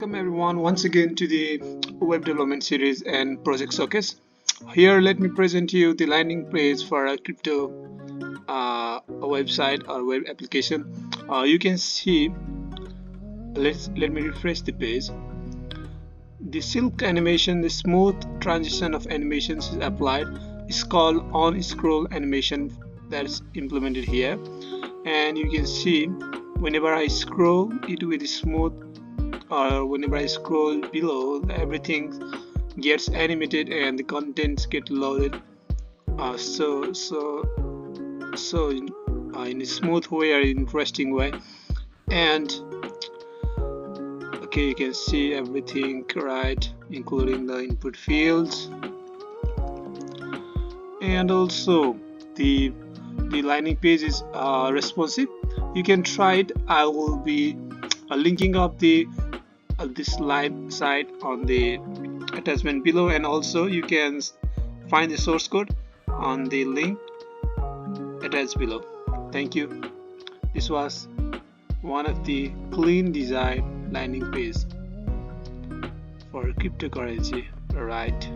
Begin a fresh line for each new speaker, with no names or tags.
Welcome everyone once again to the web development series and project showcase. Here let me present you the landing page for a crypto website or web application. You can see, let me refresh the page. The silk animation, the smooth transition of animations is applied. It's called on scroll animation that's implemented here, and you can see whenever I scroll it will be smooth, or whenever I scroll below, everything gets animated and the contents get loaded in a smooth way or interesting way. And okay, you can see everything right, including the input fields, and also the landing page is responsive. You can try it. I will be linking up this live site on the attachment below, and also you can find the source code on the link attached below. Thank you. This was one of the clean design landing page for cryptocurrency, right?